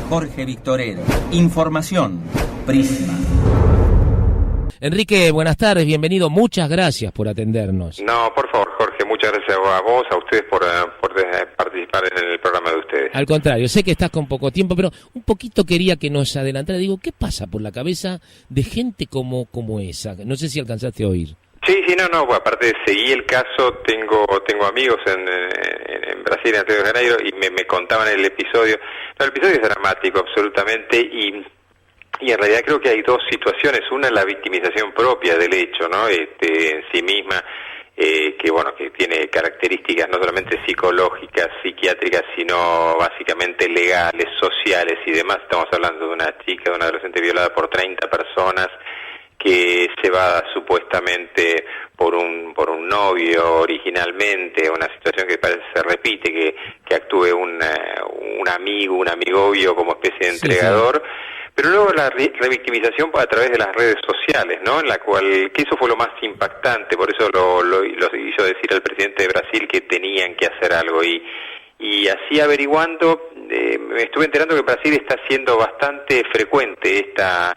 Jorge Victorero. Información. Prisma. Enrique, buenas tardes, bienvenido. Muchas gracias por atendernos. No, por favor, Jorge, muchas gracias a vos, a ustedes por participar en el programa de ustedes. Al contrario, sé que estás con poco tiempo, pero un poquito quería que nos adelantara. Digo, ¿qué pasa por la cabeza de gente como esa? No sé si alcanzaste a oír. Sí, no, bueno, aparte seguí el caso, tengo amigos en Brasil, en Río de Janeiro, y me contaban el episodio. No, el episodio es dramático, absolutamente, y en realidad creo que hay dos situaciones. Una es la victimización propia del hecho, ¿no? En sí misma, que tiene características no solamente psicológicas, psiquiátricas, sino básicamente legales, sociales y demás. Estamos hablando de una chica, de una adolescente violada por 30 personas, que se va supuestamente por un novio originalmente, una situación que parece se repite, que actúe un amigovio como especie de entregador. Sí. Pero luego la revictimización a través de las redes sociales, ¿no? En la cual, que eso fue lo más impactante, por eso lo hizo decir al presidente de Brasil que tenían que hacer algo. Y así averiguando, me estuve enterando que Brasil está haciendo bastante frecuente esta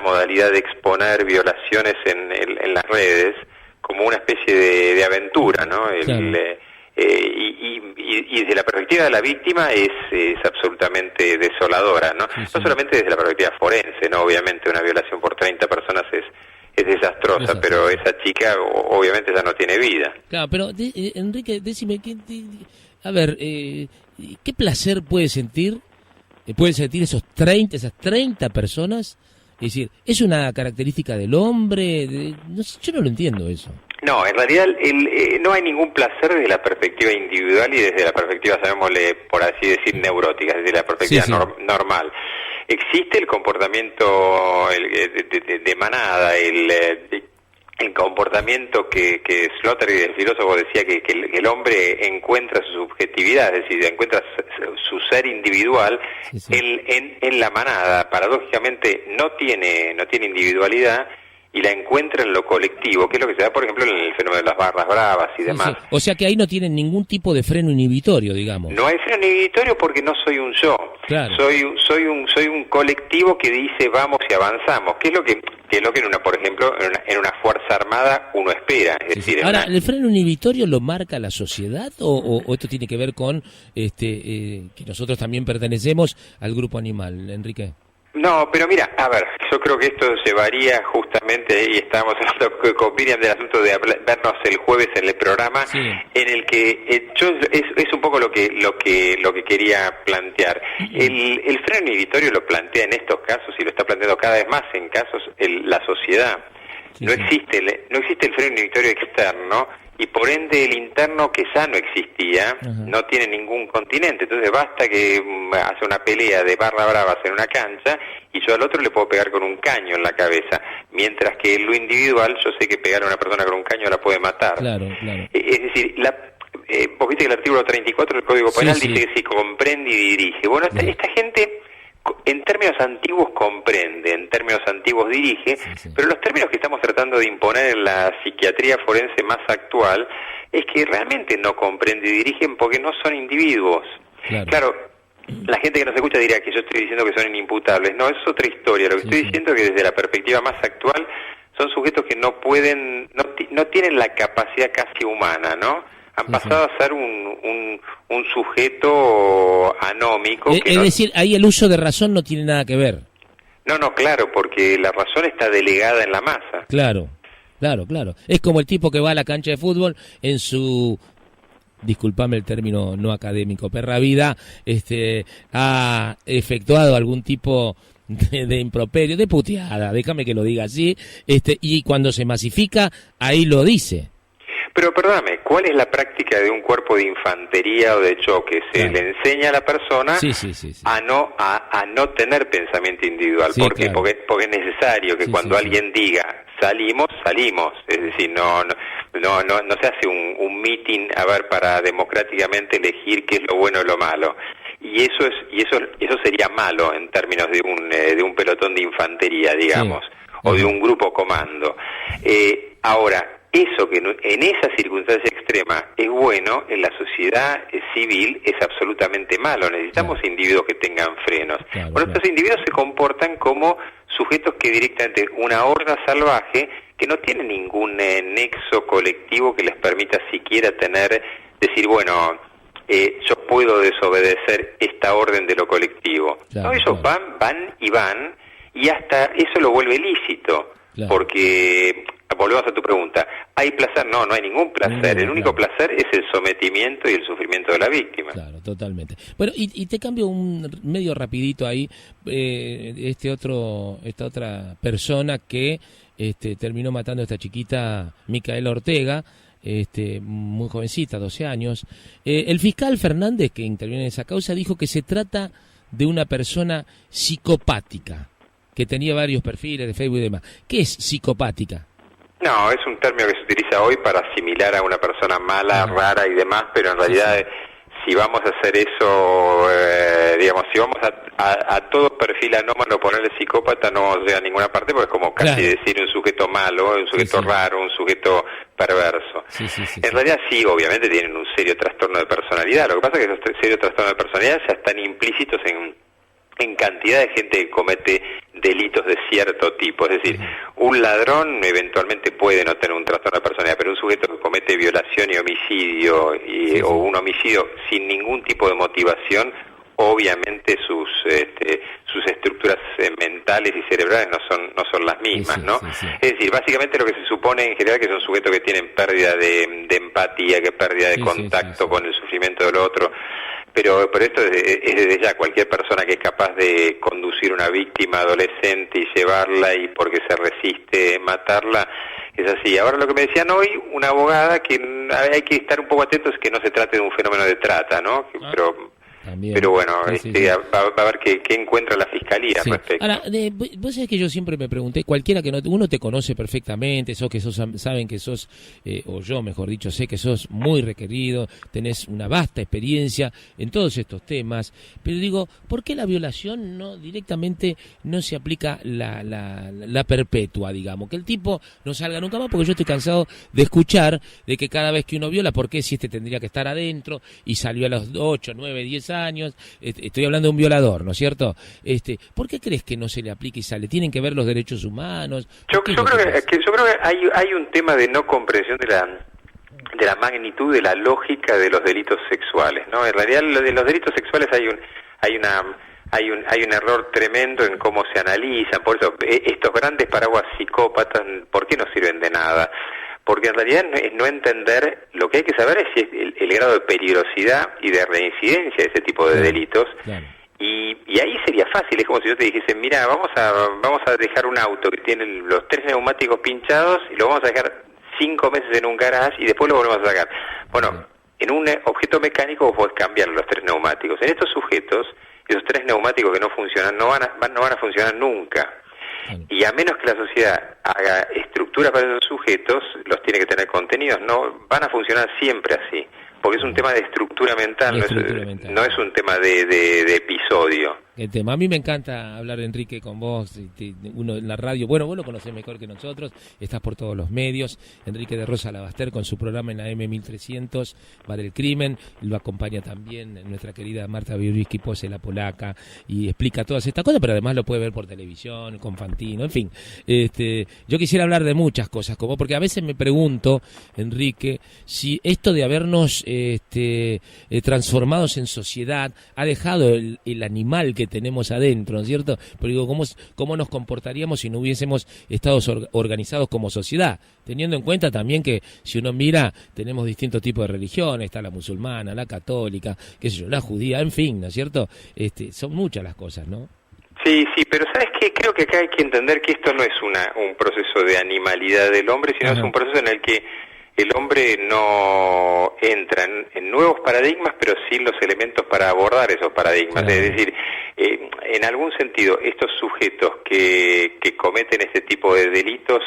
modalidad de exponer violaciones en las redes como una especie de aventura, ¿no? Claro. Y desde la perspectiva de la víctima es absolutamente desoladora, ¿no? Sí. No solamente desde la perspectiva forense, ¿no? Obviamente una violación por 30 personas es desastrosa, pero esa chica obviamente ya no tiene vida. Claro, pero Enrique, decime, ¿qué placer pueden sentir esas 30 personas? Es decir, ¿es una característica del hombre? No sé, yo no lo entiendo eso. No, en realidad no hay ningún placer desde la perspectiva individual y desde la perspectiva, llamémosle, por así decir, neurótica, desde la perspectiva normal. Existe el comportamiento de manada, el comportamiento que Sloterdijk, el filósofo, decía que el hombre encuentra su subjetividad, es decir, encuentra su ser individual en la manada. Paradójicamente no tiene individualidad y la encuentra en lo colectivo, que es lo que se da, por ejemplo, en el fenómeno de las barras bravas y demás. Sí. O sea que ahí no tienen ningún tipo de freno inhibitorio, digamos. No hay freno inhibitorio porque no soy un yo. Claro. Soy un colectivo que dice vamos y avanzamos, que es lo que en por ejemplo, en una fuerza armada uno espera. Es decir, ahora, ¿el freno inhibitorio lo marca la sociedad o esto tiene que ver con que nosotros también pertenecemos al grupo animal, Enrique? No, pero mira, a ver, yo creo que esto llevaría justamente, y estábamos hablando con Miriam del asunto de vernos el jueves en el programa, sí, en el que es un poco lo que quería plantear. El freno inhibitorio lo plantea en estos casos y lo está planteando cada vez más en casos la sociedad. Sí, no existe el freno inhibitorio externo, y por ende el interno, que ya no existía, no tiene ningún continente. Entonces basta que hace una pelea de barra bravas en una cancha y yo al otro le puedo pegar con un caño en la cabeza, mientras que en lo individual yo sé que pegar a una persona con un caño la puede matar. Claro. Es decir, vos viste que el artículo 34 del Código Penal dice que se comprende y dirige. Bueno, esta gente en términos antiguos comprende, en términos antiguos dirige, pero los términos que estamos tratando de imponer en la psiquiatría forense más actual es que realmente no comprende y dirigen porque no son individuos. Claro, la gente que nos escucha dirá que yo estoy diciendo que son inimputables. No, es otra historia. Lo que estoy diciendo es que desde la perspectiva más actual son sujetos que no tienen la capacidad casi humana, ¿no? Han pasado a ser un sujeto anómico. Es decir, ahí el uso de razón no tiene nada que ver. No, claro, porque la razón está delegada en la masa. Claro. Es como el tipo que va a la cancha de fútbol en su, disculpame el término no académico, perra vida, ha efectuado algún tipo de improperio, de puteada, déjame que lo diga así, y cuando se masifica, ahí lo dice. Pero perdóname, ¿cuál es la práctica de un cuerpo de infantería o de choque? Se le enseña a la persona a no tener pensamiento individual. ¿Por qué? Porque es necesario que cuando alguien diga salimos. Es decir, no se hace un meeting para democráticamente elegir qué es lo bueno y lo malo. Y eso sería malo en términos de un pelotón de infantería, digamos, o de un grupo comando. Ahora, eso que en esa circunstancia extrema es bueno, en la sociedad civil es absolutamente malo. Necesitamos individuos que tengan frenos. Estos individuos se comportan como sujetos que directamente, una horda salvaje que no tiene ningún nexo colectivo que les permita siquiera decir, bueno, yo puedo desobedecer esta orden de lo colectivo. No, ellos van y hasta eso lo vuelve lícito, porque, volvemos a tu pregunta, ¿hay placer? No hay ningún placer. El único placer es el sometimiento y el sufrimiento de la víctima. Claro, totalmente. Bueno, y te cambio un medio rapidito ahí, esta otra persona que terminó matando a esta chiquita, Micaela Ortega, muy jovencita, 12 años. El fiscal Fernández, que interviene en esa causa, dijo que se trata de una persona psicopática, que tenía varios perfiles de Facebook y demás. ¿Qué es psicopática? No, es un término que se utiliza hoy para asimilar a una persona mala, rara y demás, pero en realidad si vamos a hacer eso, digamos, si vamos a todo perfil anómalo ponerle psicópata, no vamos a llegar a ninguna parte, porque es como casi decir un sujeto malo, un sujeto raro, un sujeto perverso. En realidad sí, obviamente tienen un serio trastorno de personalidad. Lo que pasa es que esos serios trastornos de personalidad ya están implícitos en cantidad de gente que comete delitos de cierto tipo. Es decir, un ladrón eventualmente puede no tener un trastorno de personalidad, pero un sujeto que comete violación y homicidio o un homicidio sin ningún tipo de motivación, obviamente sus estructuras mentales y cerebrales no son las mismas, ¿no? Es decir, básicamente lo que se supone en general que son sujetos que tienen pérdida de empatía, que pérdida de contacto con el sufrimiento del otro. Pero esto es desde ya, cualquier persona que es capaz de conducir una víctima adolescente y llevarla y porque se resiste matarla, es así. Ahora lo que me decían hoy, una abogada, que hay que estar un poco atentos, que no se trate de un fenómeno de trata, ¿no? Pero bueno, va a ver qué encuentra la fiscalía al respecto. Ahora, vos sabés que yo siempre me pregunté, cualquiera que uno te conoce perfectamente, saben que sos, o yo mejor dicho, sé que sos muy requerido, tenés una vasta experiencia en todos estos temas, pero digo, ¿por qué la violación directamente no se aplica la perpetua, digamos? Que el tipo no salga nunca más, porque yo estoy cansado de escuchar de que cada vez que uno viola, ¿por qué si tendría que estar adentro y salió a los 8, 9, 10 años? Estoy hablando de un violador, ¿no es cierto? ¿Por qué crees que no se le aplica y sale? ¿Tienen que ver los derechos humanos? Yo creo que hay un tema de no comprensión de la magnitud de la lógica de los delitos sexuales, ¿no? En realidad, de los delitos sexuales hay un error tremendo en cómo se analizan. Por eso, estos grandes paraguas psicópatas, ¿por qué no sirven de nada? Porque en realidad es no entender, lo que hay que saber es si el grado de peligrosidad y de reincidencia de ese tipo de delitos. Y ahí sería fácil, es como si yo te dijese, mira, vamos a dejar un auto que tiene los 3 neumáticos pinchados y lo vamos a dejar 5 meses en un garage y después lo volvemos a sacar. Bueno, en un objeto mecánico vos podés cambiar los 3 neumáticos. En estos sujetos, esos 3 neumáticos que no funcionan, no van a funcionar nunca. Y a menos que la sociedad haga estructuras para esos sujetos, los tiene que tener contenidos, no van a funcionar siempre así, porque es un tema de estructura mental, no es un tema de episodio. El tema. A mí me encanta hablar, Enrique, con vos, uno en la radio. Bueno, vos lo conocés mejor que nosotros, estás por todos los medios. Enrique de Rosa Labaster con su programa en la M1300, Va del Crimen, lo acompaña también nuestra querida Marta Biuritsky Pose, la polaca, y explica todas estas cosas, pero además lo puede ver por televisión, con Fantino, en fin. Yo quisiera hablar de muchas cosas, porque a veces me pregunto, Enrique, si esto de habernos transformados en sociedad ha dejado el animal que tenemos adentro, ¿no es cierto? Pero digo, ¿cómo nos comportaríamos si no hubiésemos estado organizados como sociedad? Teniendo en cuenta también que, si uno mira, tenemos distintos tipos de religiones, está la musulmana, la católica, qué sé yo, la judía, en fin, ¿no es cierto? Son muchas las cosas, ¿no? Sí, pero ¿sabes qué? Creo que acá hay que entender que esto no es un proceso de animalidad del hombre, sino es un proceso en el que el hombre no entra en nuevos paradigmas, pero sin los elementos para abordar esos paradigmas. Es decir, en algún sentido, estos sujetos que cometen este tipo de delitos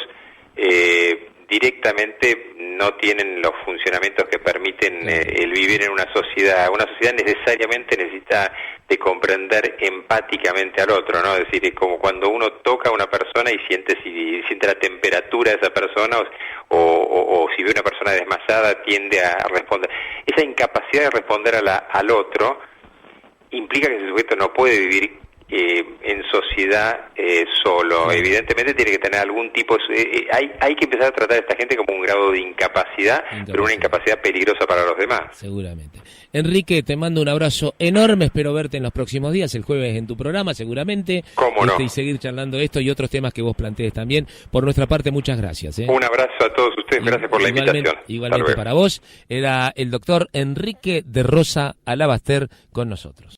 directamente no tienen los funcionamientos que permiten el vivir en una sociedad. Una sociedad necesariamente necesita de comprender empáticamente al otro, ¿no? Es decir, es como cuando uno toca a una persona y siente la temperatura de esa persona o si ve una persona desmayada tiende a responder. Esa incapacidad de responder al otro implica que ese sujeto no puede vivir en sociedad solo. Evidentemente tiene que tener algún tipo hay que empezar a tratar a esta gente como un grado de incapacidad, pero una incapacidad peligrosa para los demás. Seguramente. Enrique, te mando un abrazo enorme, espero verte en los próximos días, el jueves en tu programa seguramente. ¿Cómo no? Y seguir charlando esto y otros temas que vos plantees también. Por nuestra parte, muchas gracias. Un abrazo a todos ustedes, gracias por la invitación. Igualmente para vos, era el doctor Enrique de Rosa Alabaster con nosotros.